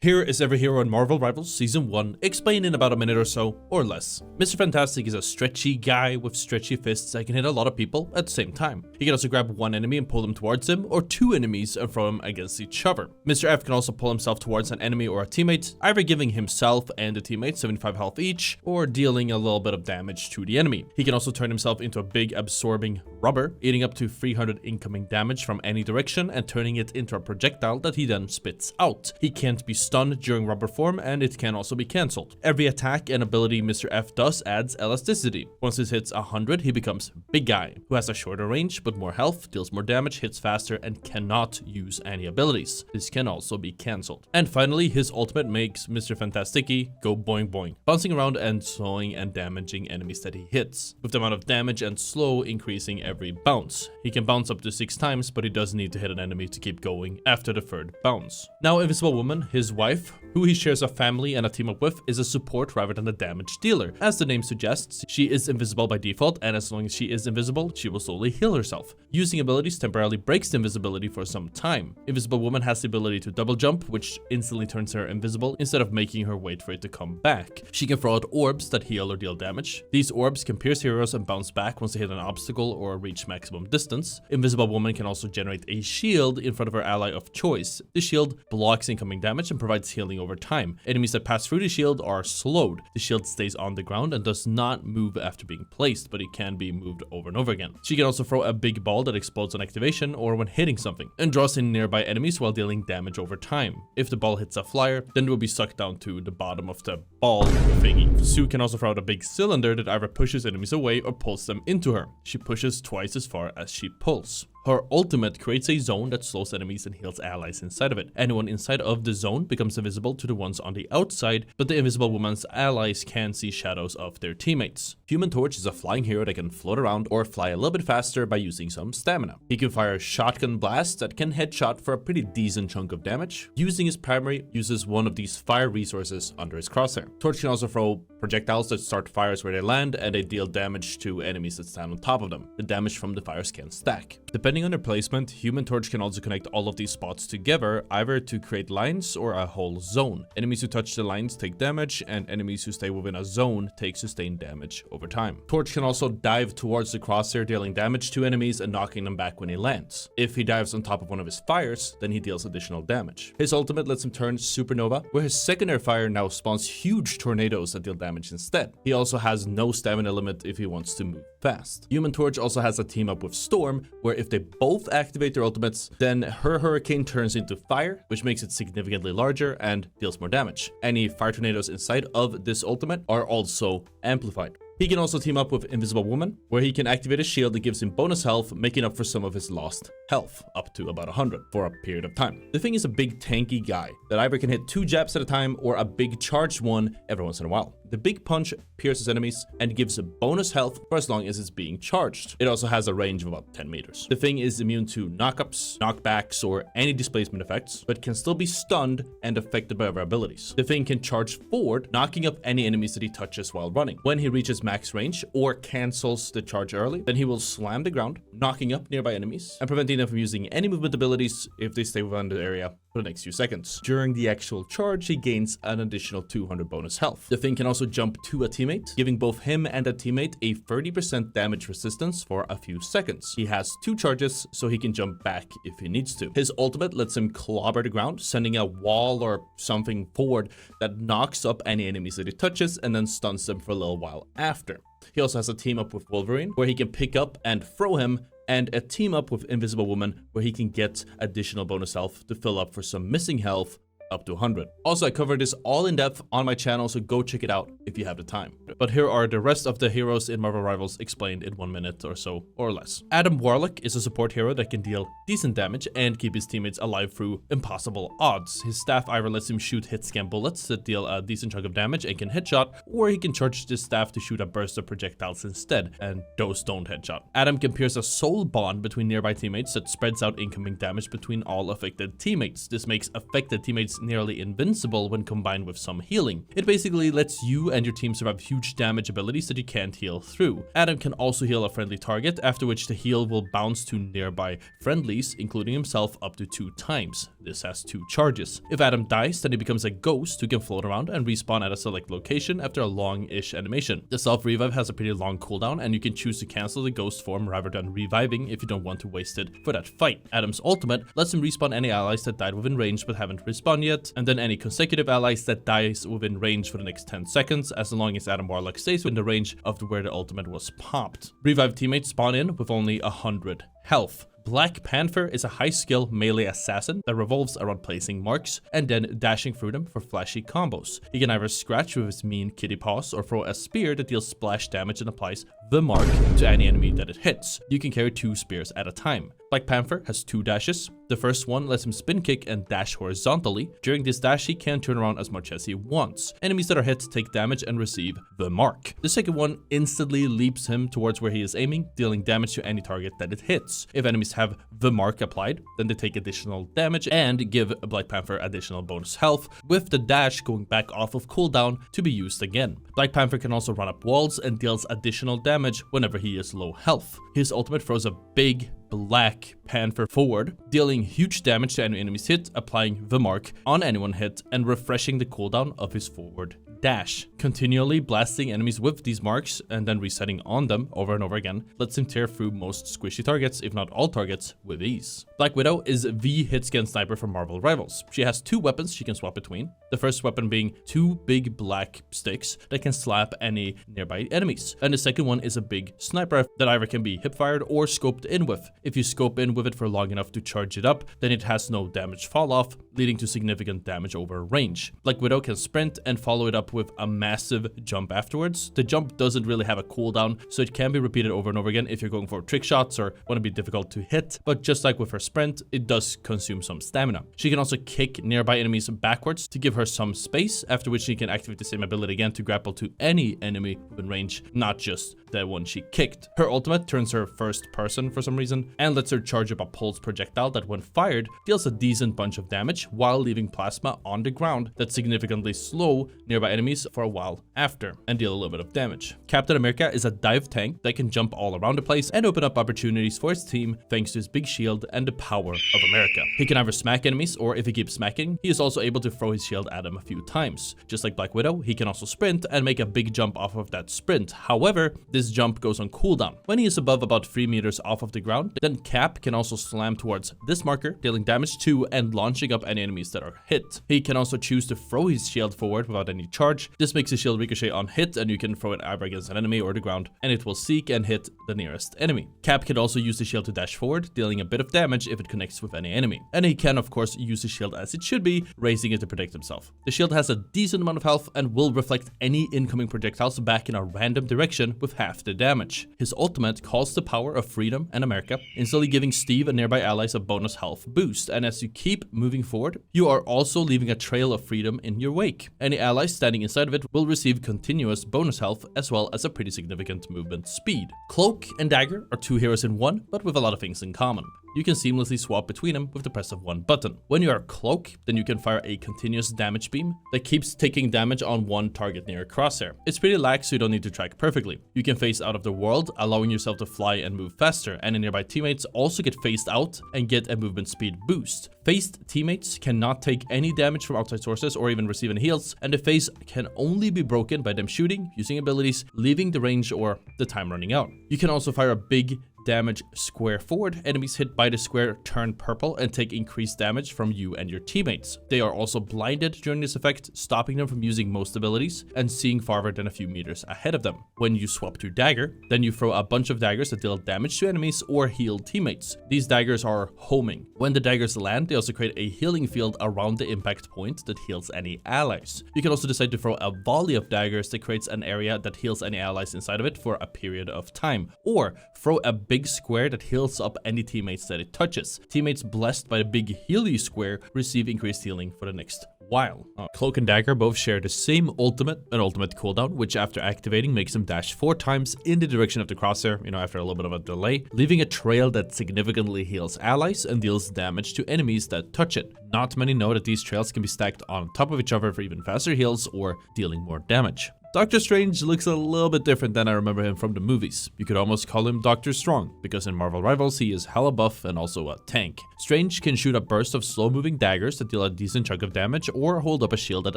Here is every hero in Marvel Rivals Season 1, explained in about a minute or so, or less. Mr. Fantastic is a stretchy guy with stretchy fists that can hit a lot of people at the same time. He can also grab one enemy and pull them towards him, or two enemies and throw them against each other. Mr. F can also pull himself towards an enemy or a teammate, either giving himself and the teammate 75 health each, or dealing a little bit of damage to the enemy. He can also turn himself into a big absorbing rubber, eating up to 300 incoming damage from any direction and turning it into a projectile that he then spits out. He can't be stunned during rubber form, and it can also be cancelled. Every attack and ability Mr. F does adds elasticity. Once it hits 100, he becomes Big Guy, who has a shorter range but more health, deals more damage, hits faster, and cannot use any abilities. This can also be cancelled. And finally, his ultimate makes Mr. Fantasticky go boing boing, bouncing around and slowing and damaging enemies that he hits, with the amount of damage and slow increasing every bounce. He can bounce up to 6 times, but he does need to hit an enemy to keep going after the third bounce. Now, Invisible Woman, his wife, who he shares a family and a team up with, is a support rather than a damage dealer. As the name suggests, she is invisible by default, and as long as she is invisible, she will slowly heal herself. Using abilities temporarily breaks the invisibility for some time. Invisible Woman has the ability to double jump, which instantly turns her invisible instead of making her wait for it to come back. She can throw out orbs that heal or deal damage. These orbs can pierce heroes and bounce back once they hit an obstacle or reach maximum distance. Invisible Woman can also generate a shield in front of her ally of choice. The shield blocks incoming damage and provides healing over time. Enemies that pass through the shield are slowed. The shield stays on the ground and does not move after being placed, but it can be moved over and over again. She can also throw a big ball that explodes on activation or when hitting something, and draws in nearby enemies while dealing damage over time. If the ball hits a flyer, then it will be sucked down to the bottom of the ball thingy. Sue can also throw out a big cylinder that either pushes enemies away or pulls them into her. She pushes twice as far as she pulls. Her ultimate creates a zone that slows enemies and heals allies inside of it. Anyone inside of the zone becomes invisible to the ones on the outside, but the Invisible Woman's allies can see shadows of their teammates. Human Torch is a flying hero that can float around or fly a little bit faster by using some stamina. He can fire shotgun blasts that can headshot for a pretty decent chunk of damage. Using his primary, uses one of these fire resources under his crosshair. Torch can also throw projectiles that start fires where they land, and they deal damage to enemies that stand on top of them. The damage from the fires can stack. Depending on their placement, Human Torch can also connect all of these spots together, either to create lines or a whole zone. Enemies who touch the lines take damage, and enemies who stay within a zone take sustained damage over time. Torch can also dive towards the crosshair, dealing damage to enemies and knocking them back when he lands. If he dives on top of one of his fires, then he deals additional damage. His ultimate lets him turn Supernova, where his secondary fire now spawns huge tornadoes that deal damage instead. He also has no stamina limit if he wants to move fast. Human Torch also has a team up with Storm, where if they both activate their ultimates, then her hurricane turns into fire, which makes it significantly larger and deals more damage. Any fire tornadoes inside of this ultimate are also amplified. He can also team up with Invisible Woman, where he can activate a shield that gives him bonus health, making up for some of his lost health, up to about 100 for a period of time. The thing is a big tanky guy that either can hit 2 jabs at a time or a big charged one every once in a while. The big punch pierces enemies and gives a bonus health for as long as it's being charged. It also has a range of about 10 meters. The thing is immune to knockups, knockbacks, or any displacement effects, but can still be stunned and affected by other abilities. The thing can charge forward, knocking up any enemies that he touches while running. When he reaches max range or cancels the charge early, then he will slam the ground, knocking up nearby enemies and preventing them from using any movement abilities if they stay within the area for the next few seconds. During the actual charge, he gains an additional 200 bonus health. The thing can also jump to a teammate, giving both him and a teammate a 30% damage resistance for a few seconds. He has 2 charges, so he can jump back if he needs to. His ultimate lets him clobber the ground, sending a wall or something forward that knocks up any enemies that he touches and then stuns them for a little while after. He also has a team up with Wolverine, where he can pick up and throw him, and a team up with Invisible Woman, where he can get additional bonus health to fill up for some missing health up to 100. Also, I covered this all in depth on my channel, so go check it out if you have the time. But here are the rest of the heroes in Marvel Rivals explained in 1 minute or so, or less. Warlock is a support hero that can deal decent damage and keep his teammates alive through impossible odds. His staff either lets him shoot hit scan bullets that deal a decent chunk of damage and can headshot, or he can charge this staff to shoot a burst of projectiles instead, and those don't headshot. Can pierce a soul bond between nearby teammates that spreads out incoming damage between all affected teammates. This makes affected teammates is nearly invincible when combined with some healing. It basically lets you and your team survive huge damage abilities that you can't heal through. Adam can also heal a friendly target, after which the heal will bounce to nearby friendlies, including himself, up to 2 times. This has 2 charges. If Adam dies, then he becomes a ghost who can float around and respawn at a select location after a long-ish animation. The self-revive has a pretty long cooldown, and you can choose to cancel the ghost form rather than reviving if you don't want to waste it for that fight. Adam's ultimate lets him respawn any allies that died within range but haven't respawned yet, and then any consecutive allies that dies within range for the next 10 seconds, as long as Adam Warlock stays within the range of where the ultimate was popped. Revived teammates spawn in with only 100 health. Black Panther is a high-skill melee assassin that revolves around placing marks and then dashing through them for flashy combos. He can either scratch with his mean kitty paws or throw a spear that deals splash damage and applies the mark to any enemy that it hits. You can carry 2 spears at a time. Black Panther has 2 dashes. The first one lets him spin kick and dash horizontally. During this dash, he can turn around as much as he wants. Enemies that are hit take damage and receive the mark. The second one instantly leaps him towards where he is aiming, dealing damage to any target that it hits. If enemies have the mark applied, then they take additional damage and give Black Panther additional bonus health, with the dash going back off of cooldown to be used again. Black Panther can also run up walls and deals additional damage whenever he is low health. His ultimate throws a big Black Panther forward, dealing huge damage to any enemies hit, applying the mark on anyone hit, and refreshing the cooldown of his forward dash. Continually blasting enemies with these marks and then resetting on them over and over again lets him tear through most squishy targets, if not all targets, with ease. Black Widow is the hit-scan sniper from Marvel Rivals. She has 2 weapons she can swap between. The first weapon being 2 big black sticks that can slap any nearby enemies. And the second one is a big sniper that either can be hip-fired or scoped in with. If you scope in with it for long enough to charge it up, then it has no damage fall off, leading to significant damage over range. Black Widow can sprint and follow it up with a massive jump afterwards. The jump doesn't really have a cooldown, so it can be repeated over and over again if you're going for trick shots or want to be difficult to hit, but just like with her sprint, it does consume some stamina. She can also kick nearby enemies backwards to give her some space, after which she can activate the same ability again to grapple to any enemy within range, not just the one she kicked. Her ultimate turns her first person for some reason and lets her charge up a pulse projectile that, when fired, deals a decent bunch of damage while leaving plasma on the ground that significantly slow nearby enemies for a while after and deal a little bit of damage. Captain America is a dive tank that can jump all around the place and open up opportunities for his team thanks to his big shield and the power of America. He can either smack enemies, or if he keeps smacking, he is also able to throw his shield at them a few times. Just like Black Widow, he can also sprint and make a big jump off of that sprint. However, this jump goes on cooldown. When he is above about 3 meters off of the ground, then Cap can also slam towards this marker, dealing damage to and launching up any enemies that are hit. He can also choose to throw his shield forward without any charge. This makes his shield ricochet on hit, and you can throw it either against an enemy or the ground, and it will seek and hit the nearest enemy. Cap can also use the shield to dash forward, dealing a bit of damage if it connects with any enemy. And he can, of course, use the shield as it should be, raising it to protect himself. The shield has a decent amount of health and will reflect any incoming projectiles back in a random direction with half the damage. His ultimate calls the power of freedom and America, instantly giving Steve and nearby allies a bonus health boost, and as you keep moving forward, you are also leaving a trail of freedom in your wake. Any allies standing inside of it will receive continuous bonus health as well as a pretty significant movement speed. Cloak and Dagger are 2 heroes in one, but with a lot of things in common. You can seamlessly swap between them with the press of one button. When you are Cloak, then you can fire a continuous damage beam that keeps taking damage on one target near a crosshair. It's pretty lax, so you don't need to track perfectly. You can phase out of the world, allowing yourself to fly and move faster, and the nearby teammates also get phased out and get a movement speed boost. Phased teammates cannot take any damage from outside sources or even receive any heals, and the phase can only be broken by them shooting, using abilities, leaving the range, or the time running out. You can also fire a big damage square forward. Enemies hit by the square turn purple and take increased damage from you and your teammates. They are also blinded during this effect, stopping them from using most abilities and seeing farther than a few meters ahead of them. When you swap to Dagger, then you throw a bunch of daggers that deal damage to enemies or heal teammates. These daggers are homing. When the daggers land, they also create a healing field around the impact point that heals any allies. You can also decide to throw a volley of daggers that creates an area that heals any allies inside of it for a period of time, or throw a big square that heals up any teammates that it touches. Teammates blessed by the big heal you square receive increased healing for the next while. Cloak and Dagger both share the same ultimate, an ultimate cooldown, which after activating makes them dash 4 times in the direction of the crosshair, after a little bit of a delay, leaving a trail that significantly heals allies and deals damage to enemies that touch it. Not many know that these trails can be stacked on top of each other for even faster heals or dealing more damage. Doctor Strange looks a little bit different than I remember him from the movies. You could almost call him Doctor Strong, because in Marvel Rivals he is hella buff and also a tank. Strange can shoot a burst of slow-moving daggers that deal a decent chunk of damage, or hold up a shield that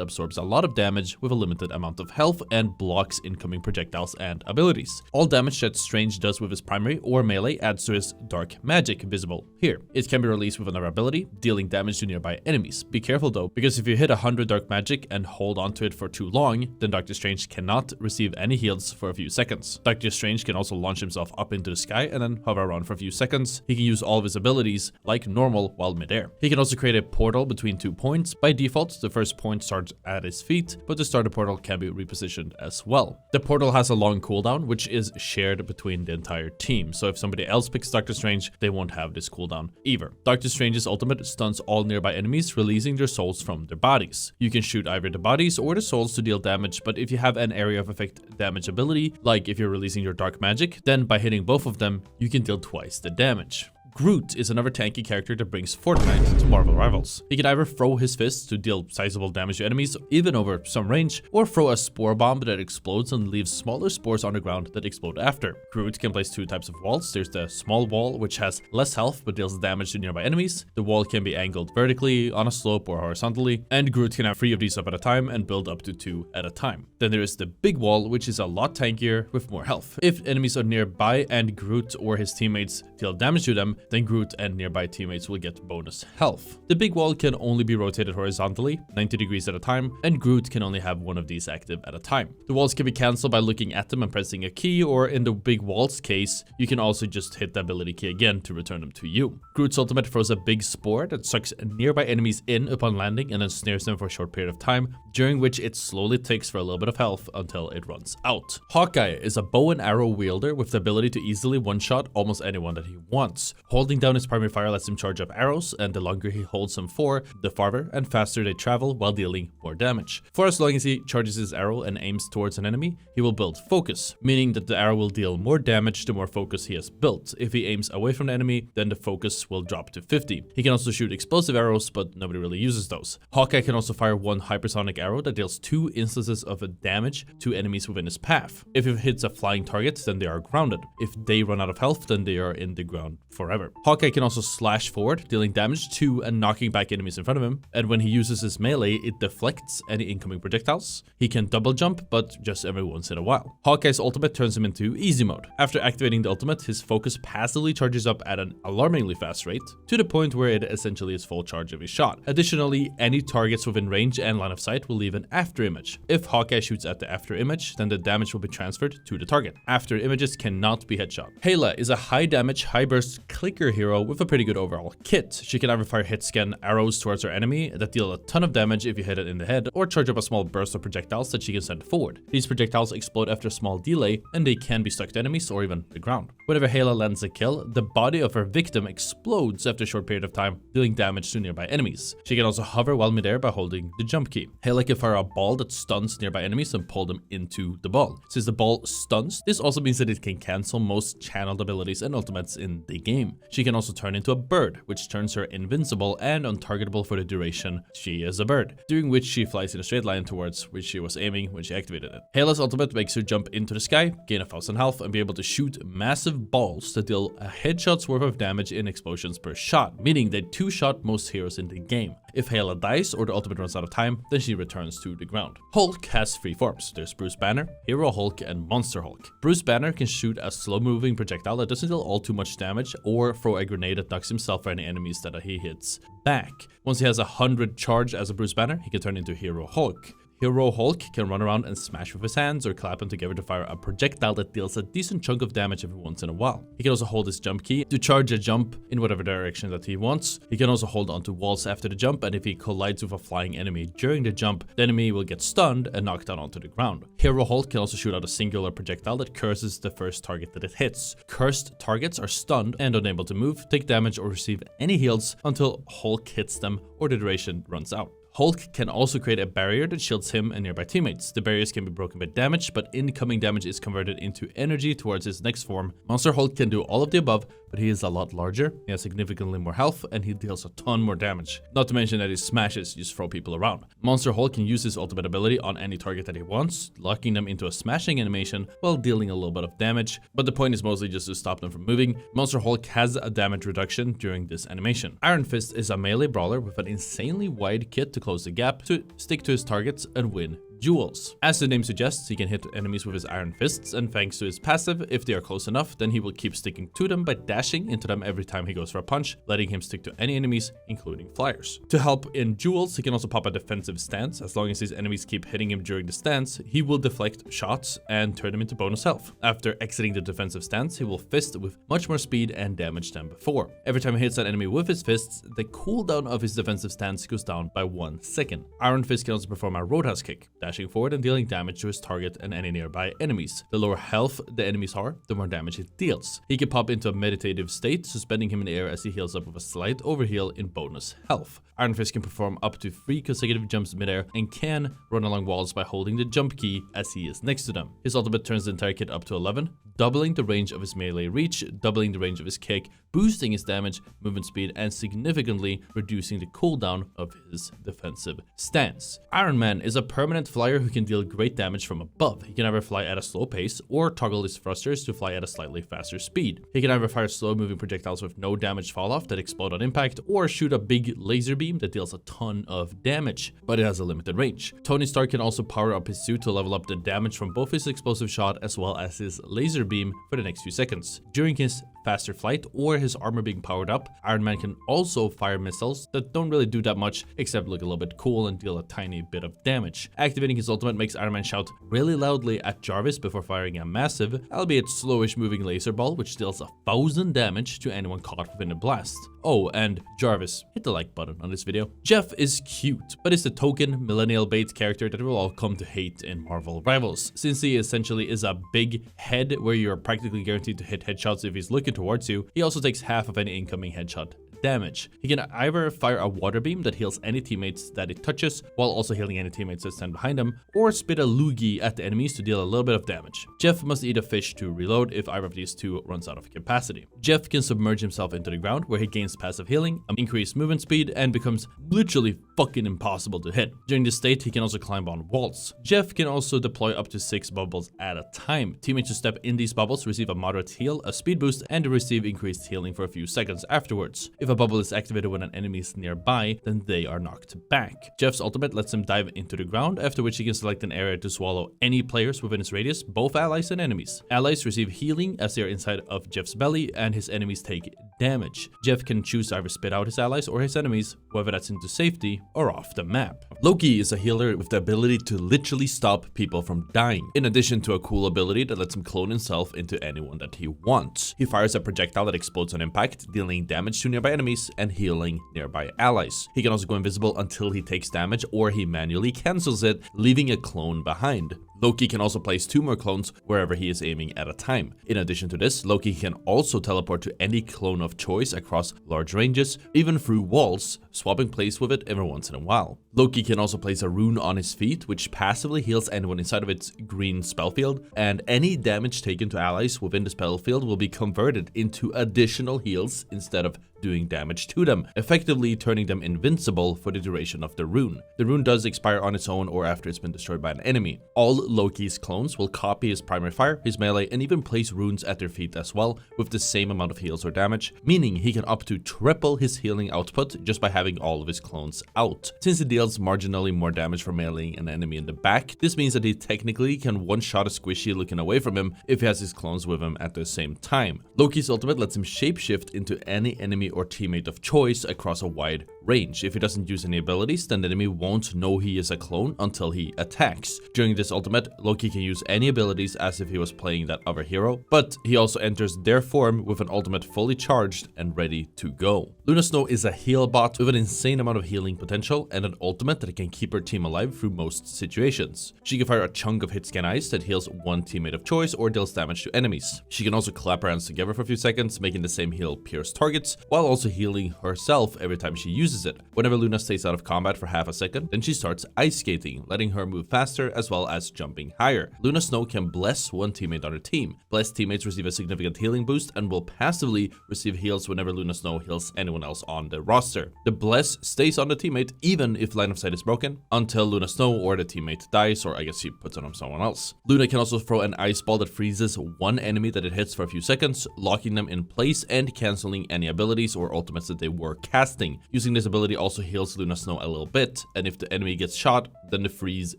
absorbs a lot of damage with a limited amount of health and blocks incoming projectiles and abilities. All damage that Strange does with his primary or melee adds to his dark magic, visible here. It can be released with another ability, dealing damage to nearby enemies. Be careful though, because if you hit 100 dark magic and hold onto it for too long, then Doctor Strange cannot receive any heals for a few seconds. Doctor Strange can also launch himself up into the sky and then hover around for a few seconds. He can use all of his abilities like normal while midair. He can also create a portal between 2 points. By default, the first point starts at his feet, but the starter portal can be repositioned as well. The portal has a long cooldown, which is shared between the entire team. So if somebody else picks Doctor Strange, they won't have this cooldown either. Doctor Strange's ultimate stuns all nearby enemies, releasing their souls from their bodies. You can shoot either the bodies or the souls to deal damage, but if you have an area of effect damage ability, like if you're releasing your dark magic, then by hitting both of them, you can deal twice the damage. Groot is another tanky character that brings Fortnite to Marvel Rivals. He can either throw his fists to deal sizable damage to enemies, even over some range, or throw a spore bomb that explodes and leaves smaller spores on the ground that explode after. Groot can place 2 types of walls. There's the small wall, which has less health but deals damage to nearby enemies. The wall can be angled vertically, on a slope, or horizontally, and Groot can have 3 of these up at a time and build up to 2 at a time. Then there is the big wall, which is a lot tankier with more health. If enemies are nearby and Groot or his teammates deal damage to them, then Groot and nearby teammates will get bonus health. The big wall can only be rotated horizontally, 90 degrees at a time, and Groot can only have 1 of these active at a time. The walls can be cancelled by looking at them and pressing a key, or in the big wall's case, you can also just hit the ability key again to return them to you. Groot's ultimate throws a big spore that sucks nearby enemies in upon landing and then snares them for a short period of time, during which it slowly ticks for a little bit of health until it runs out. Hawkeye is a bow and arrow wielder with the ability to easily one-shot almost anyone that he wants. Holding down his primary fire lets him charge up arrows, and the longer he holds them for, the farther and faster they travel while dealing more damage. For as long as he charges his arrow and aims towards an enemy, he will build focus, meaning that the arrow will deal more damage the more focus he has built. If he aims away from the enemy, then the focus will drop to 50. He can also shoot explosive arrows, but nobody really uses those. Hawkeye can also fire 1 hypersonic arrow that deals 2 instances of damage to enemies within his path. If it hits a flying target, then they are grounded. If they run out of health, then they are in the ground forever. Hawkeye can also slash forward, dealing damage to and knocking back enemies in front of him, and when he uses his melee, it deflects any incoming projectiles. He can double jump, but just every once in a while. Hawkeye's ultimate turns him into easy mode. After activating the ultimate, his focus passively charges up at an alarmingly fast rate, to the point where it essentially is full charge every shot. Additionally, any targets within range and line of sight will leave an after image. If Hawkeye shoots at the after image, then the damage will be transferred to the target. After images cannot be headshot. Hela is a high damage, high burst clicker hero with a pretty good overall kit. She can either fire hit scan arrows towards her enemy that deal a ton of damage if you hit it in the head, or charge up a small burst of projectiles that she can send forward. These projectiles explode after a small delay, and they can be stuck to enemies or even the ground. Whenever Hela lands a kill, the body of her victim explodes after a short period of time, dealing damage to nearby enemies. She can also hover while midair by holding the jump key. Hela can fire a ball that stuns nearby enemies and pull them into the ball. Since the ball stuns, this also means that it can cancel most channeled abilities and ultimates in the game. She can also turn into a bird, which turns her invincible and untargetable for the duration she is a bird, during which she flies in a straight line towards which she was aiming when she activated it. Hela's ultimate makes her jump into the sky, gain 1000 health, and be able to shoot massive balls that deal a headshot's worth of damage in explosions per shot, meaning they 2-shot most heroes in the game. If Hela dies or the ultimate runs out of time, then she returns to the ground. Hulk has 3 forms. There's Bruce Banner, Hero Hulk, and Monster Hulk. Bruce Banner can shoot a slow-moving projectile that doesn't deal all too much damage, or throw a grenade that knocks himself or any enemies that he hits back. Once he has 100 charge as a Bruce Banner, he can turn into Hero Hulk. Hero Hulk can run around and smash with his hands or clap them together to fire a projectile that deals a decent chunk of damage every once in a while. He can also hold his jump key to charge a jump in whatever direction that he wants. He can also hold onto walls after the jump, and if he collides with a flying enemy during the jump, the enemy will get stunned and knocked down onto the ground. Hero Hulk can also shoot out a singular projectile that curses the first target that it hits. Cursed targets are stunned and unable to move, take damage, or receive any heals until Hulk hits them or the duration runs out. Hulk can also create a barrier that shields him and nearby teammates. The barriers can be broken by damage, but incoming damage is converted into energy towards his next form. Monster Hulk can do all of the above, but he is a lot larger, he has significantly more health, and he deals a ton more damage. Not to mention that his smashes just throw people around. Monster Hulk can use his ultimate ability on any target that he wants, locking them into a smashing animation while dealing a little bit of damage, but the point is mostly just to stop them from moving. Monster Hulk has a damage reduction during this animation. Iron Fist is a melee brawler with an insanely wide kit to close the gap, to stick to his targets and win duels. As the name suggests, he can hit enemies with his iron fists, and thanks to his passive, if they are close enough, then he will keep sticking to them by dashing into them every time he goes for a punch, letting him stick to any enemies, including flyers. To help in duels, he can also pop a defensive stance. As long as his enemies keep hitting him during the stance, he will deflect shots and turn them into bonus health. After exiting the defensive stance, he will fist with much more speed and damage than before. Every time he hits an enemy with his fists, the cooldown of his defensive stance goes down by 1 second. Iron Fist can also perform a roadhouse kick, dashing forward and dealing damage to his target and any nearby enemies. The lower health the enemies are, the more damage it deals. He can pop into a meditative state, suspending him in the air as he heals up with a slight overheal in bonus health. Iron Fist can perform up to 3 consecutive jumps midair and can run along walls by holding the jump key as he is next to them. His ultimate turns the entire kit up to 11, doubling the range of his melee reach, doubling the range of his kick, boosting his damage, movement speed, and significantly reducing the cooldown of his defensive stance. Iron Man is a permanent flyer who can deal great damage from above. He can either fly at a slow pace or toggle his thrusters to fly at a slightly faster speed. He can either fire slow-moving projectiles with no damage fall-off that explode on impact, or shoot a big laser beam that deals a ton of damage, but it has a limited range. Tony Stark can also power up his suit to level up the damage from both his explosive shot as well as his laser beam for the next few seconds. During his faster flight or his armor being powered up, Iron Man can also fire missiles that don't really do that much except look a little bit cool and deal a tiny bit of damage. Activating his ultimate makes Iron Man shout really loudly at Jarvis before firing a massive, albeit slowish moving laser ball which deals 1,000 damage to anyone caught within the blast. Oh, and Jarvis, hit the like button on this video. Jeff is cute, but is the token millennial bait character that we'll all come to hate in Marvel Rivals, since he essentially is a big head where you're practically guaranteed to hit headshots if he's looking towards you. He also takes half of any incoming headshot damage. He can either fire a water beam that heals any teammates that it touches, while also healing any teammates that stand behind him, or spit a loogie at the enemies to deal a little bit of damage. Jeff must eat a fish to reload if either of these two runs out of capacity. Jeff can submerge himself into the ground, where he gains passive healing, increased movement speed, and becomes literally fucking impossible to hit. During this state, he can also climb on walls. Jeff can also deploy up to 6 bubbles at a time. Teammates who step in these bubbles receive a moderate heal, a speed boost, and receive increased healing for a few seconds afterwards. If a bubble is activated when an enemy is nearby, then they are knocked back. Jeff's ultimate lets him dive into the ground, after which he can select an area to swallow any players within his radius, both allies and enemies. Allies receive healing as they are inside of Jeff's belly, and his enemies take damage. Jeff can choose to either spit out his allies or his enemies, whether that's into safety or off the map. Loki is a healer with the ability to literally stop people from dying, in addition to a cool ability that lets him clone himself into anyone that he wants. He fires a projectile that explodes on impact, dealing damage to nearby enemies and healing nearby allies. He can also go invisible until he takes damage, or he manually cancels it, leaving a clone behind. Loki can also place 2 more clones wherever he is aiming at a time. In addition to this, Loki can also teleport to any clone of choice across large ranges, even through walls, swapping place with it every once in a while. Loki can also place a rune on his feet, which passively heals anyone inside of its green spell field, and any damage taken to allies within the spell field will be converted into additional heals instead of doing damage to them, effectively turning them invincible for the duration of the rune. The rune does expire on its own or after it's been destroyed by an enemy. All Loki's clones will copy his primary fire, his melee, and even place runes at their feet as well, with the same amount of heals or damage, meaning he can up to triple his healing output just by having all of his clones out. Since he deals marginally more damage from meleeing an enemy in the back, this means that he technically can one-shot a squishy looking away from him if he has his clones with him at the same time. Loki's ultimate lets him shapeshift into any enemy or teammate of choice across a wide range. If he doesn't use any abilities, then the enemy won't know he is a clone until he attacks. During this ultimate, Loki can use any abilities as if he was playing that other hero, but he also enters their form with an ultimate fully charged and ready to go. Luna Snow is a heal bot with an insane amount of healing potential and an ultimate that can keep her team alive through most situations. She can fire a chunk of hit scan ice that heals one teammate of choice or deals damage to enemies. She can also clap her hands together for a few seconds, making the same heal pierce targets, while also healing herself every time she uses uses it. Whenever Luna stays out of combat for half a second, then she starts ice skating, letting her move faster as well as jumping higher. Luna Snow can bless one teammate on her team. Blessed teammates receive a significant healing boost and will passively receive heals whenever Luna Snow heals anyone else on the roster. The bless stays on the teammate even if line of sight is broken until Luna Snow or the teammate dies, or I guess she puts it on someone else. Luna can also throw an ice ball that freezes one enemy that it hits for a few seconds, locking them in place and cancelling any abilities or ultimates that they were casting. Using this ability also heals Luna Snow a little bit, and if the enemy gets shot, then the freeze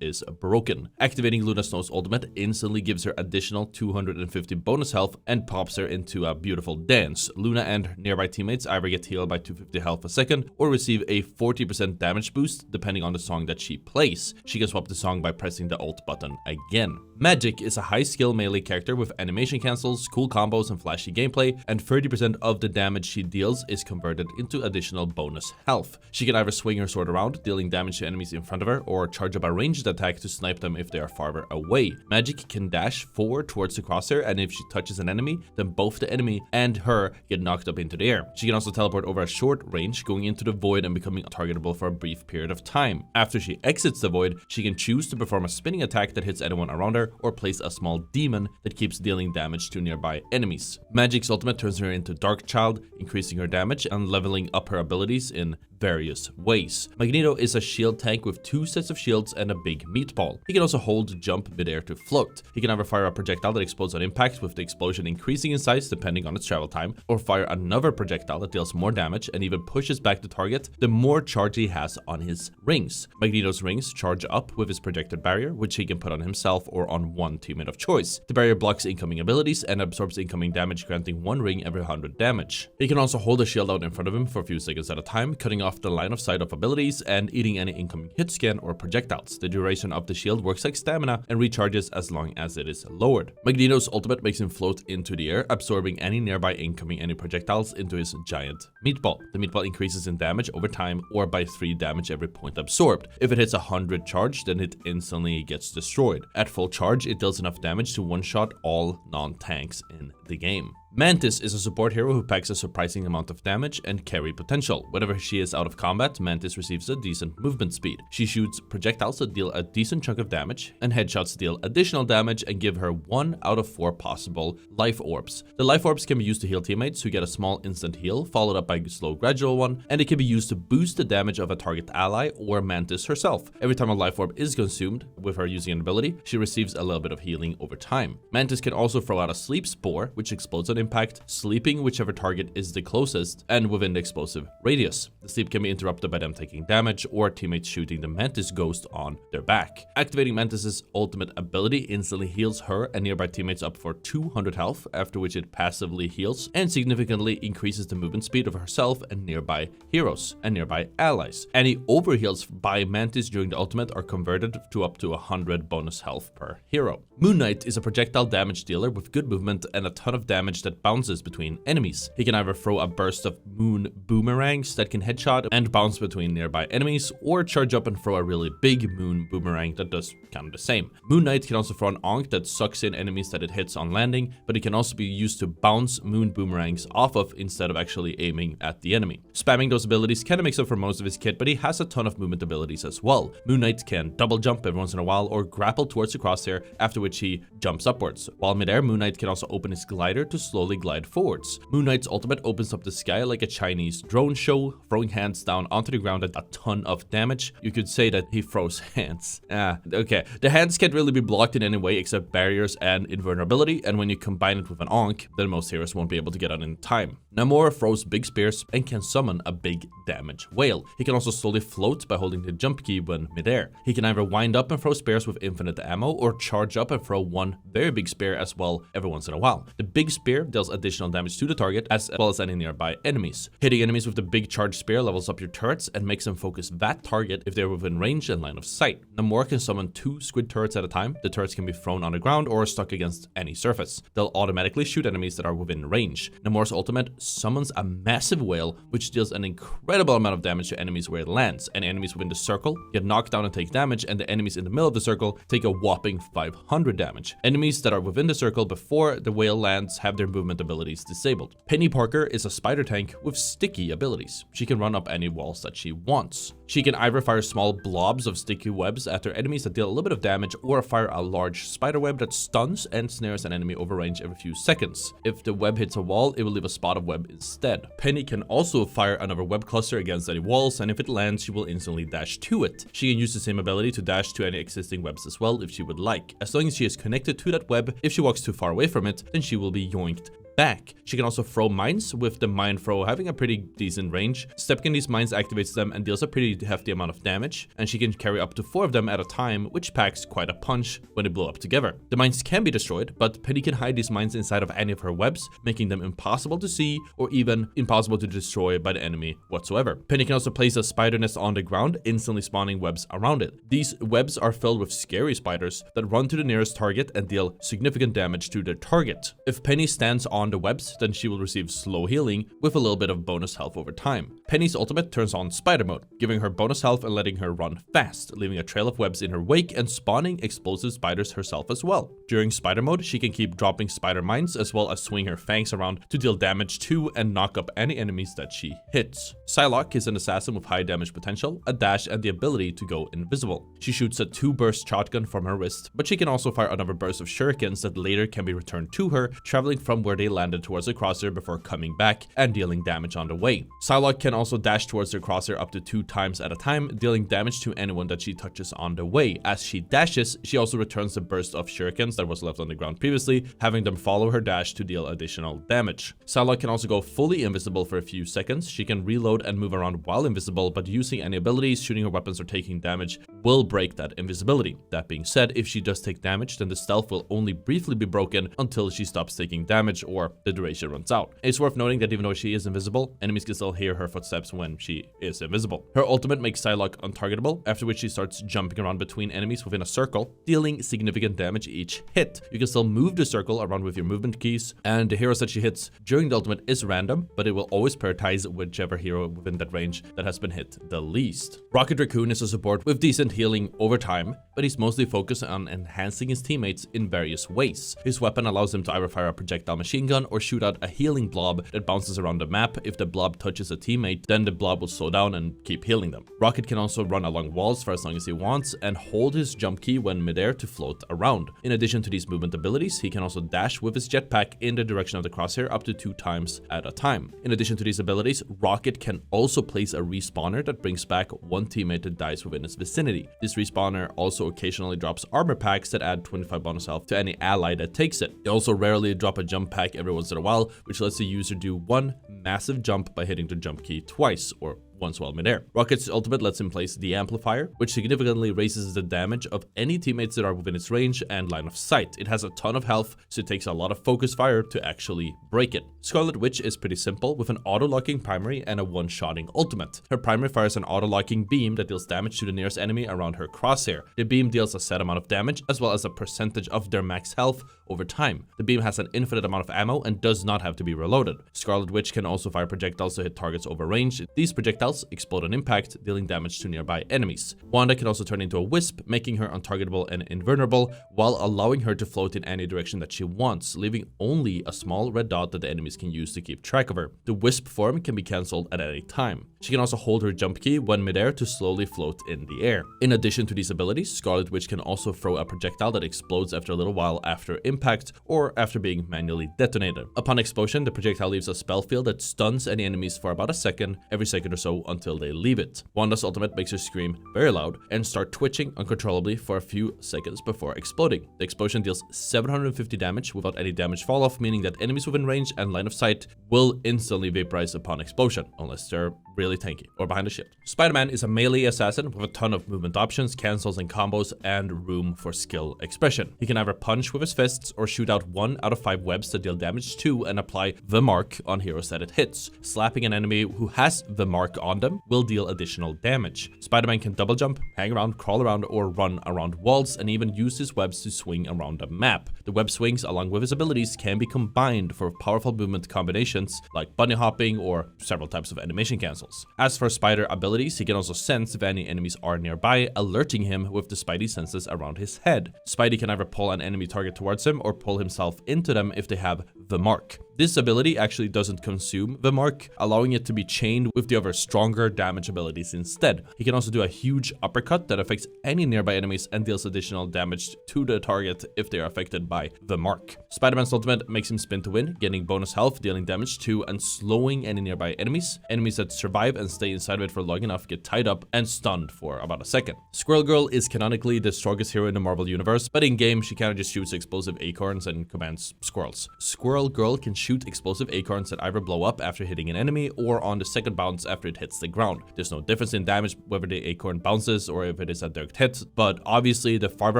is broken. Activating Luna Snow's ultimate instantly gives her additional 250 bonus health and pops her into a beautiful dance. Luna and nearby teammates either get healed by 250 health a second or receive a 40% damage boost depending on the song that she plays. She can swap the song by pressing the ult button again. Magik is a high skill melee character with animation cancels, cool combos and flashy gameplay, and 30% of the damage she deals is converted into additional bonus health. She can either swing her sword around, dealing damage to enemies in front of her, or charge up a ranged attack to snipe them if they are farther away. Magik can dash forward towards the crosshair, and if she touches an enemy, then both the enemy and her get knocked up into the air. She can also teleport over a short range, going into the void and becoming targetable for a brief period of time. After she exits the void, she can choose to perform a spinning attack that hits anyone around her, or place a small demon that keeps dealing damage to nearby enemies. Magik's ultimate turns her into Dark Child, increasing her damage and leveling up her abilities in various ways. Magneto is a shield tank with 2 sets of shields and a big meatball. He can also hold, jump midair to float. He can either fire a projectile that explodes on impact, with the explosion increasing in size depending on its travel time, or fire another projectile that deals more damage and even pushes back the target the more charge he has on his rings. Magneto's rings charge up with his projected barrier, which he can put on himself or on one teammate of choice. The barrier blocks incoming abilities and absorbs incoming damage, granting 1 ring every 100 damage. He can also hold a shield out in front of him for a few seconds at a time, cutting off the line of sight of abilities and eating any incoming hit scan or projectiles. The duration of the shield works like stamina and recharges as long as it is lowered. Magneto's ultimate makes him float into the air, absorbing any nearby incoming enemy projectiles into his giant meatball. The meatball increases in damage over time or by 3 damage every point absorbed. If it hits 100 charge, then it instantly gets destroyed. At full charge, it deals enough damage to one-shot all non-tanks in the game. Mantis is a support hero who packs a surprising amount of damage and carry potential. Whenever she is out of combat, Mantis receives a decent movement speed. She shoots projectiles that deal a decent chunk of damage, and headshots deal additional damage and give her 1 out of 4 possible life orbs. The life orbs can be used to heal teammates who get a small instant heal, followed up by a slow gradual one, and it can be used to boost the damage of a target ally or Mantis herself. Every time a life orb is consumed with her using an ability, she receives a little bit of healing over time. Mantis can also throw out a sleep spore, which explodes on impact, sleeping whichever target is the closest and within the explosive radius. The sleep can be interrupted by them taking damage or teammates shooting the Mantis ghost on their back. Activating Mantis's ultimate ability instantly heals her and nearby teammates up for 200 health, after which it passively heals and significantly increases the movement speed of herself and nearby heroes and nearby allies. Any overheals by Mantis during the ultimate are converted to up to 100 bonus health per hero. Moon Knight is a projectile damage dealer with good movement and a ton of damage that bounces between enemies. He can either throw a burst of moon boomerangs that can headshot and bounce between nearby enemies, or charge up and throw a really big moon boomerang that does kind of the same. Moon Knight can also throw an onk that sucks in enemies that it hits on landing, but it can also be used to bounce moon boomerangs off of instead of actually aiming at the enemy. Spamming those abilities kind of makes up for most of his kit, but he has a ton of movement abilities as well. Moon Knight can double jump every once in a while or grapple towards the crosshair, after which he jumps upwards. While midair, Moon Knight can also open his glider to slowly glide forwards. Moon Knight's ultimate opens up the sky like a Chinese drone show, throwing hands down onto the ground at a ton of damage. You could say that he throws hands. Okay. The hands can't really be blocked in any way except barriers and invulnerability, and when you combine it with an onk, then most heroes won't be able to get out in time. Namor throws big spears and can summon a big damage whale. He can also slowly float by holding the jump key when midair. He can either wind up and throw spears with infinite ammo, or charge up and throw one very big spear as well every once in a while. The big spear deals additional damage to the target as well as any nearby enemies. Hitting enemies with the big charged spear levels up your turrets and makes them focus that target if they're within range and line of sight. Namor can summon 2 squid turrets at a time. The turrets can be thrown on the ground or stuck against any surface. They'll automatically shoot enemies that are within range. Namor's ultimate summons a massive whale, which deals an incredible amount of damage to enemies where it lands, and enemies within the circle get knocked down and take damage, and the enemies in the middle of the circle take a whopping 500 damage. Enemies that are within the circle before the whale lands have their movement movement abilities disabled. Peni Parker is a spider tank with sticky abilities. She can run up any walls that she wants. She can either fire small blobs of sticky webs at her enemies that deal a little bit of damage, or fire a large spider web that stuns and snares an enemy over range every few seconds. If the web hits a wall, it will leave a spot of web instead. Peni can also fire another web cluster against any walls, and if it lands, she will instantly dash to it. She can use the same ability to dash to any existing webs as well if she would like. As long as she is connected to that web, if she walks too far away from it, then she will be yoinked back. She can also throw mines, with the mine throw having a pretty decent range. Stepping these mines activates them and deals a pretty hefty amount of damage, and she can carry up to 4 of them at a time, which packs quite a punch when they blow up together. The mines can be destroyed, but Peni can hide these mines inside of any of her webs, making them impossible to see or even impossible to destroy by the enemy whatsoever. Peni can also place a spider nest on the ground, instantly spawning webs around it. These webs are filled with scary spiders that run to the nearest target and deal significant damage to their target. If Peni stands on the webs, then she will receive slow healing with a little bit of bonus health over time. Peni's ultimate turns on spider mode, giving her bonus health and letting her run fast, leaving a trail of webs in her wake and spawning explosive spiders herself as well. During spider mode, she can keep dropping spider mines as well as swing her fangs around to deal damage to and knock up any enemies that she hits. Psylocke is an assassin with high damage potential, a dash, and the ability to go invisible. She shoots a 2-burst shotgun from her wrist, but she can also fire another burst of shurikens that later can be returned to her, traveling from where they landed towards the crosshair before coming back and dealing damage on the way. Psylocke can also dash towards the crosshair up to 2 times at a time, dealing damage to anyone that she touches on the way. As she dashes, she also returns the burst of shurikens that was left on the ground previously, having them follow her dash to deal additional damage. Psylocke can also go fully invisible for a few seconds. She can reload and move around while invisible, but using any abilities, shooting her weapons, or taking damage will break that invisibility. That being said, if she does take damage, then the stealth will only briefly be broken until she stops taking damage or the duration runs out. It's worth noting that even though she is invisible, enemies can still hear her footsteps when she is invisible. Her ultimate makes Psylocke untargetable, after which she starts jumping around between enemies within a circle, dealing significant damage each hit. You can still move the circle around with your movement keys, and the heroes that she hits during the ultimate is random, but it will always prioritize whichever hero within that range that has been hit the least. Rocket Raccoon is a support with decent healing over time, but he's mostly focused on enhancing his teammates in various ways. His weapon allows him to either fire a projectile machine gun or shoot out a healing blob that bounces around the map. If the blob touches a teammate, then the blob will slow down and keep healing them. Rocket can also run along walls for as long as he wants and hold his jump key when midair to float around. In addition to these movement abilities, he can also dash with his jetpack in the direction of the crosshair up to 2 times at a time. In addition to these abilities, Rocket can also place a respawner that brings back one teammate that dies within its vicinity. This respawner also occasionally drops armor packs that add 25 bonus health to any ally that takes it. They also rarely drop a jump pack every once in a while, which lets the user do one massive jump by hitting the jump key twice, or once while midair. Rocket's ultimate lets him place the amplifier, which significantly raises the damage of any teammates that are within its range and line of sight. It has a ton of health, so it takes a lot of focus fire to actually break it. Scarlet Witch is pretty simple, with an auto-locking primary and a one-shotting ultimate. Her primary fires an auto-locking beam that deals damage to the nearest enemy around her crosshair. The beam deals a set amount of damage, as well as a percentage of their max health over time. The beam has an infinite amount of ammo and does not have to be reloaded. Scarlet Witch can also fire projectiles to hit targets over range. These projectiles explode on impact, dealing damage to nearby enemies. Wanda can also turn into a wisp, making her untargetable and invulnerable, while allowing her to float in any direction that she wants, leaving only a small red dot that the enemies can use to keep track of her. The wisp form can be cancelled at any time. She can also hold her jump key when midair to slowly float in the air. In addition to these abilities, Scarlet Witch can also throw a projectile that explodes after a little while after impact or after being manually detonated. Upon explosion, the projectile leaves a spell field that stuns any enemies for about a second, every second or so until they leave it. Wanda's ultimate makes her scream very loud and start twitching uncontrollably for a few seconds before exploding. The explosion deals 750 damage without any damage fall off, meaning that enemies within range and line of sight will instantly vaporize upon explosion, unless they're really tanky or behind a shield. Spider-Man is a melee assassin with a ton of movement options, cancels and combos, and room for skill expression. He can either punch with his fists or shoot out 1 out of 5 webs that deal damage to and apply the mark on heroes that it hits. Slapping an enemy who has the mark on them will deal additional damage. Spider-Man can double jump, hang around, crawl around, or run around walls, and even use his webs to swing around the map. The web swings, along with his abilities, can be combined for powerful movement combinations like bunny hopping or several types of animation cancels. As for Spider abilities, he can also sense if any enemies are nearby, alerting him with the Spidey senses around his head. Spidey can either pull an enemy target towards him or pull himself into them if they have the mark. This ability actually doesn't consume the mark, allowing it to be chained with the other stronger damage abilities instead. He can also do a huge uppercut that affects any nearby enemies and deals additional damage to the target if they are affected by the mark. Spider-Man's ultimate makes him spin to win, getting bonus health, dealing damage to and slowing any nearby enemies. Enemies that survive and stay inside of it for long enough get tied up and stunned for about a second. Squirrel Girl is canonically the strongest hero in the Marvel universe, but in game she kinda just shoots explosive acorns and commands squirrels. Squirrel Girl can shoot explosive acorns that either blow up after hitting an enemy or on the second bounce after it hits the ground. There's no difference in damage whether the acorn bounces or if it is a direct hit, but obviously the farther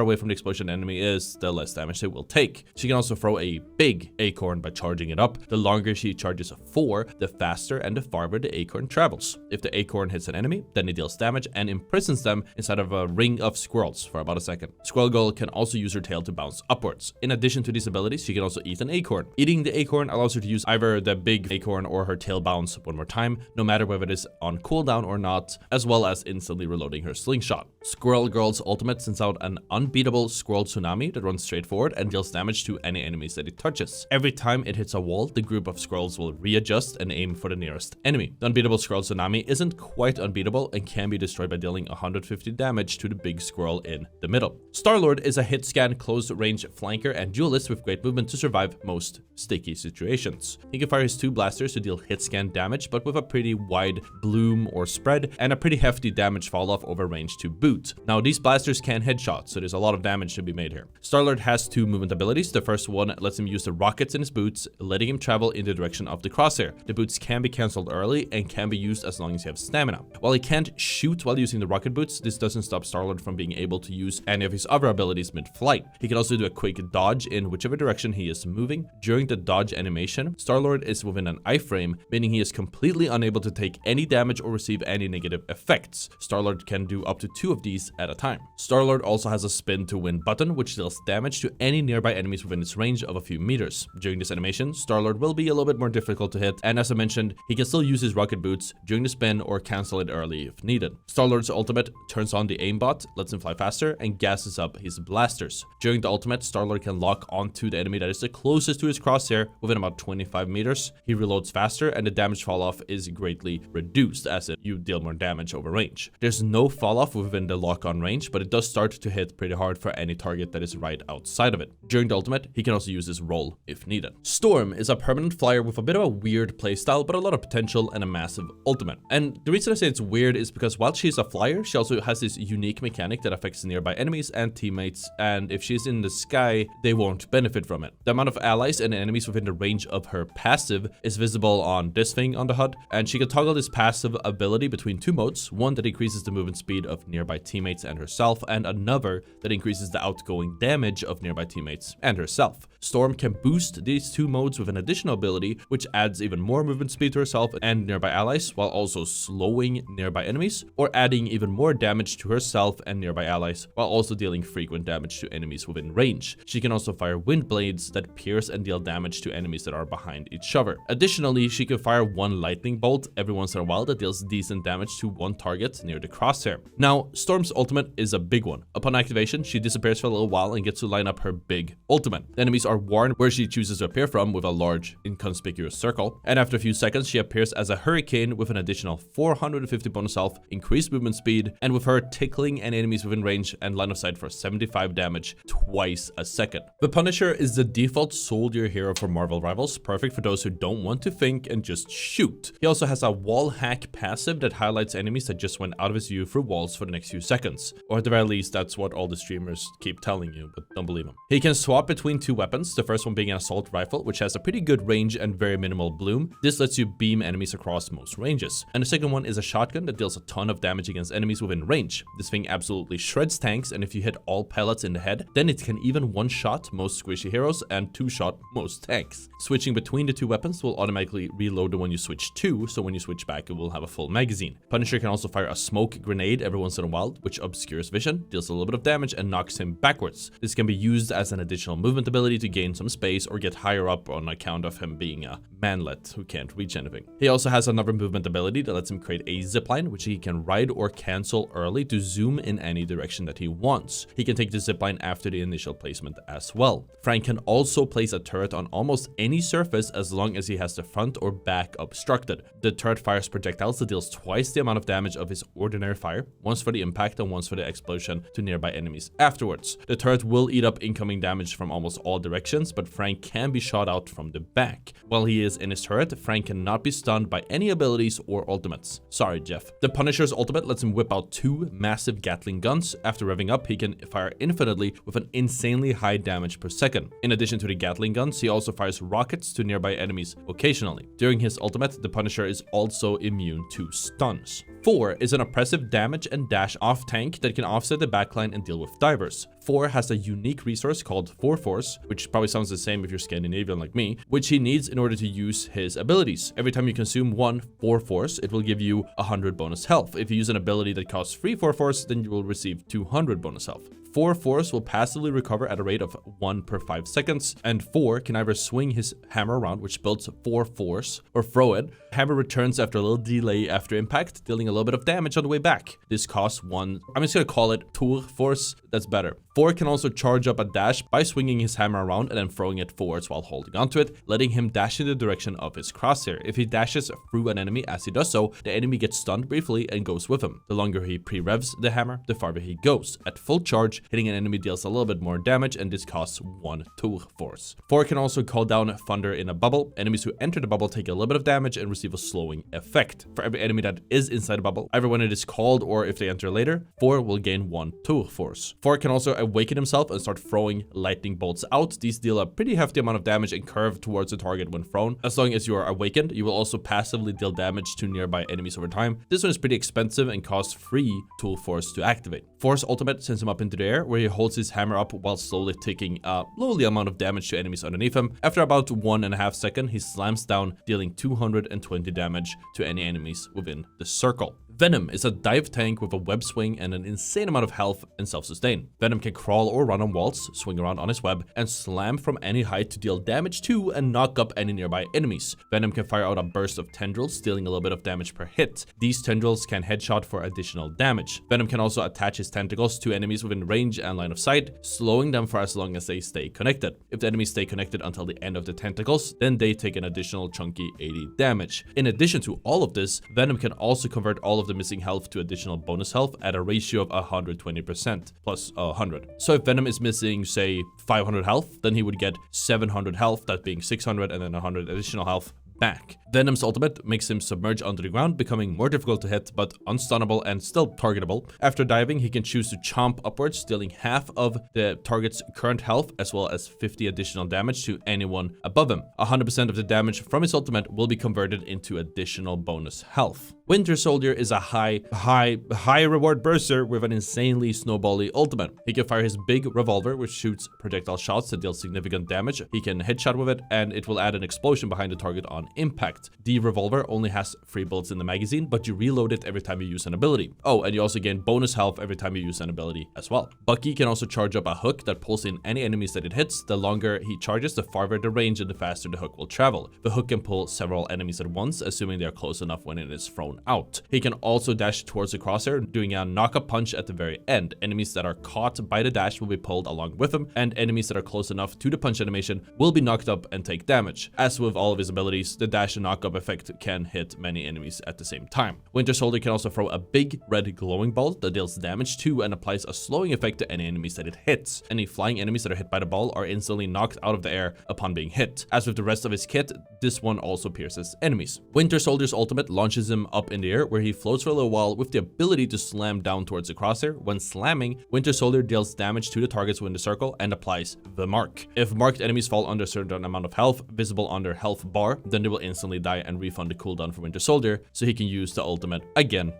away from the explosion an enemy is, the less damage it will take. She can also throw a big acorn by charging it up. The longer she charges for, the faster and the farther the acorn travels. If the acorn hits an enemy, then it deals damage and imprisons them inside of a ring of squirrels for about a second. Squirrel Girl can also use her tail to bounce upwards. In addition to these abilities, she can also eat an acorn. Eating the acorn allows her to use either the big acorn or her tail bounce one more time, no matter whether it is on cooldown or not, as well as instantly reloading her slingshot. Squirrel Girl's ultimate sends out an unbeatable squirrel tsunami that runs straight forward and deals damage to any enemies that it touches. Every time it hits a wall, the group of squirrels will readjust and aim for the nearest enemy. The unbeatable squirrel tsunami isn't quite unbeatable and can be destroyed by dealing 150 damage to the big squirrel in the middle. Starlord is a hit scan, close range flanker and duelist with great movement to survive most sticky situations. He can fire his 2 blasters to deal hit scan damage, but with a pretty wide bloom or spread and a pretty hefty damage fall off over range to boot. Now these blasters can headshot, so there's a lot of damage to be made here. Starlord has 2 movement abilities. The first one lets him use the rockets in his boots, letting him travel in the direction of the crosshair. The boots can be cancelled early and can be used as long as you have stamina. While he can't shoot while using the rocket boots, this doesn't stop Starlord from being able to use any of his other abilities mid-flight. He can also do a quick dodge in whichever direction he is moving. During the dodge animation, Starlord is within an iframe, meaning he is completely unable to take any damage or receive any negative effects. Starlord can do up to 2 of these at a time. Starlord also has a spin to win button, which deals damage to any nearby enemies within its range of a few meters. During this animation, Starlord will be a little bit more difficult to hit, and as I mentioned, he can still use his rocket boots during the spin or cancel it early if needed. Starlord's ultimate turns on the aimbot, lets him fly faster, and gasses up his blasters. During the ultimate, Starlord can lock onto the enemy that is the closest to his crosshair within about 25 meters. He reloads faster, and the damage fall off is greatly reduced, as you deal more damage over range. There's no fall off within the lock on range, but it does start to hit pretty hard for any target that is right outside of it. During the ultimate, he can also use his roll if needed. Storm is a permanent flyer with a bit of a weird playstyle, but a lot of potential and a massive ultimate. And the reason I say it's weird is because while she's a flyer, she also has this unique mechanic that affects nearby enemies and teammates, and if she's in the sky, they won't benefit from it. The amount of allies and enemies within the range of her passive is visible on this thing on the HUD, and she can toggle this passive ability between 2 modes, one that increases the movement speed of nearby teammates and herself, and another that increases the outgoing damage of nearby teammates and herself. Storm can boost these 2 modes with an additional ability, which adds even more movement speed to herself and nearby allies, while also slowing nearby enemies, or adding even more damage to herself and nearby allies, while also dealing frequent damage to enemies within range. She can also fire wind blades that pierce and deal damage to enemies that are behind each other. Additionally, she can fire 1 lightning bolt every once in a while that deals decent damage to 1 target near the crosshair. Now, Storm's ultimate is a big one. Upon activation, she disappears for a little while and gets to line up her big ultimate. The enemies are warned where she chooses to appear from with a large, inconspicuous circle, and after a few seconds, she appears as a hurricane with an additional 450 bonus health, increased movement speed, and with her tickling any enemies within range and line of sight for 75 damage twice a second. The Punisher is the default soldier hero for Marvel Rivals, perfect for those who don't want to think and just shoot. He also has a wall hack passive that highlights enemies that just went out of his view through walls for the next few seconds, or at the very least that's what all the streamers keep telling you, but don't believe them. He can swap between 2 weapons, the first one being an assault rifle, which has a pretty good range and very minimal bloom. This lets you beam enemies across most ranges. And the second one is a shotgun that deals a ton of damage against enemies within range. This thing absolutely shreds tanks, and if you hit all pellets in the head, then it can even one-shot most squishy heroes and 2-shot most tanks. Switching between the 2 weapons will automatically reload the one you switch to, so when you switch back it will have a full magazine. Punisher can also fire a smoke grenade every once in a while, which obscures vision, deals a little bit of damage, and knocks him backwards. This can be used as an additional movement ability to gain some space or get higher up on account of him being a manlet who can't reach anything. He also has another movement ability that lets him create a zipline, which he can ride or cancel early to zoom in any direction that he wants. He can take the zipline after the initial placement as well. Frank can also place a turret on almost any any surface as long as he has the front or back obstructed. The turret fires projectiles that deals twice the amount of damage of his ordinary fire, once for the impact and once for the explosion to nearby enemies afterwards. The turret will eat up incoming damage from almost all directions, but Frank can be shot out from the back. While he is in his turret, Frank cannot be stunned by any abilities or ultimates. Sorry, Jeff. The Punisher's ultimate lets him whip out 2 massive Gatling guns. After revving up, he can fire infinitely with an insanely high damage per second. In addition to the Gatling guns, he also fires rockets to nearby enemies occasionally. During his ultimate, the Punisher is also immune to stuns. Thor is an oppressive damage and dash off tank that can offset the backline and deal with divers. Thor has a unique resource called Thor Force, which probably sounds the same if you're Scandinavian like me, which he needs in order to use his abilities. Every time you consume 1 Thor Force, it will give you 100 bonus health. If you use an ability that costs 3 Thor Force, then you will receive 200 bonus health. Thor Force will passively recover at a rate of 1 per 5 seconds, and Thor can either swing his hammer around, which builds Thor Force, or throw it. Hammer returns after a little delay after impact, dealing a little bit of damage on the way back. This costs 1, I'm just gonna call it Thor Force, that's better. Thor can also charge up a dash by swinging his hammer around and then throwing it forwards while holding onto it, letting him dash in the direction of his crosshair. If he dashes through an enemy as he does so, the enemy gets stunned briefly and goes with him. The longer he pre-revs the hammer, the farther he goes. At full charge, hitting an enemy deals a little bit more damage, and this costs 1 Thor Force. Thor can also call down thunder in a bubble. Enemies who enter the bubble take a little bit of damage and receive a slowing effect. For every enemy that is inside the bubble, either when it is called or if they enter later, Thor will gain 1 Thor Force. Thor can also awaken himself and start throwing lightning bolts out. These deal a pretty hefty amount of damage and curve towards the target when thrown. As long as you are awakened, you will also passively deal damage to nearby enemies over time. This one is pretty expensive and costs 3 Thor Force to activate. Thor's ultimate sends him up into the air, where he holds his hammer up while slowly taking a lowly amount of damage to enemies underneath him. After about 1.5 seconds, he slams down, dealing 220 damage to any enemies within the circle. Venom is a dive tank with a web swing and an insane amount of health and self-sustain. Venom can crawl or run on walls, swing around on his web, and slam from any height to deal damage to and knock up any nearby enemies. Venom can fire out a burst of tendrils, dealing a little bit of damage per hit. These tendrils can headshot for additional damage. Venom can also attach his tentacles to enemies within range and line of sight, slowing them for as long as they stay connected. If the enemies stay connected until the end of the tentacles, then they take an additional chunky 80 damage. In addition to all of this, Venom can also convert all of the missing health to additional bonus health at a ratio of 120% plus 100. So if Venom is missing, say, 500 health, then he would get 700 health, that being 600, and then 100 additional health back. Venom's ultimate makes him submerge under the ground, becoming more difficult to hit, but unstunnable and still targetable. After diving, he can choose to chomp upwards, dealing half of the target's current health, as well as 50 additional damage to anyone above him. 100% of the damage from his ultimate will be converted into additional bonus health. Winter Soldier is a high reward burster with an insanely snowbally ultimate. He can fire his big revolver, which shoots projectile shots that deal significant damage. He can headshot with it, and it will add an explosion behind the target on impact. The revolver only has 3 bullets in the magazine, but you reload it every time you use an ability. Oh, and you also gain bonus health every time you use an ability as well. Bucky can also charge up a hook that pulls in any enemies that it hits. The longer he charges, the farther the range and the faster the hook will travel. The hook can pull several enemies at once, assuming they are close enough when it is thrown out. He can also dash towards the crosshair, doing a knock-up punch at the very end. Enemies that are caught by the dash will be pulled along with him, and enemies that are close enough to the punch animation will be knocked up and take damage. As with all of his abilities, the dash and knock-up effect can hit many enemies at the same time. Winter Soldier can also throw a big red glowing ball that deals damage to and applies a slowing effect to any enemies that it hits. Any flying enemies that are hit by the ball are instantly knocked out of the air upon being hit. As with the rest of his kit, this one also pierces enemies. Winter Soldier's ultimate launches him up in the air, where he floats for a little while with the ability to slam down towards the crosshair. When slamming, Winter Soldier deals damage to the targets within the circle and applies the mark. If marked enemies fall under a certain amount of health visible on their health bar, then they will instantly die and refund the cooldown for Winter Soldier, so he can use the ultimate again,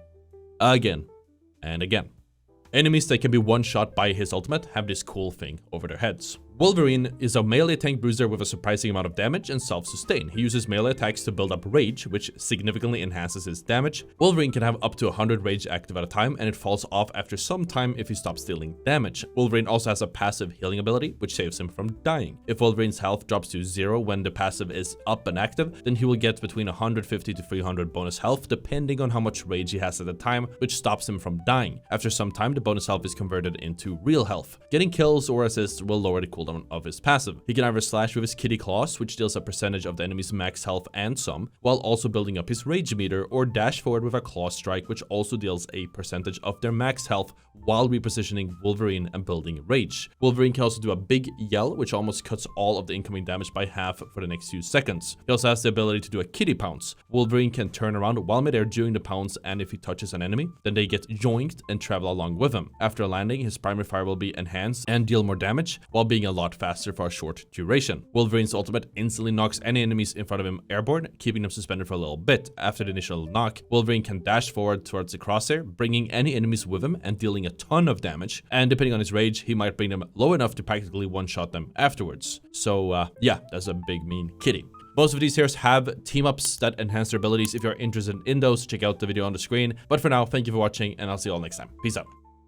and again. Enemies that can be one-shot by his ultimate have this cool thing over their heads. Wolverine is a melee tank bruiser with a surprising amount of damage and self-sustain. He uses melee attacks to build up rage, which significantly enhances his damage. Wolverine can have up to 100 rage active at a time, and it falls off after some time if he stops dealing damage. Wolverine also has a passive healing ability, which saves him from dying. If Wolverine's health drops to 0 when the passive is up and active, then he will get between 150 to 300 bonus health, depending on how much rage he has at the time, which stops him from dying. After some time, the bonus health is converted into real health. Getting kills or assists will lower the cooldown cooldown of his passive. He can either slash with his kitty claws, which deals a percentage of the enemy's max health and some, while also building up his rage meter, or dash forward with a claw strike, which also deals a percentage of their max health while repositioning Wolverine and building rage. Wolverine can also do a big yell, which almost cuts all of the incoming damage by half for the next few seconds. He also has the ability to do a kitty pounce. Wolverine can turn around while midair during the pounce, and if he touches an enemy, then they get joinked and travel along with him. After landing, his primary fire will be enhanced and deal more damage, while being a lot faster for a short duration. Wolverine's ultimate instantly knocks any enemies in front of him airborne, keeping them suspended for a little bit. After the initial knock, Wolverine can dash forward towards the crosshair, bringing any enemies with him and dealing a ton of damage, and depending on his rage, he might bring them low enough to practically one-shot them afterwards. So yeah, that's a big mean kitty. Most of these heroes have team-ups that enhance their abilities. If you're interested in those, check out the video on the screen. But for now, thank you for watching, and I'll see you all next time. Peace out.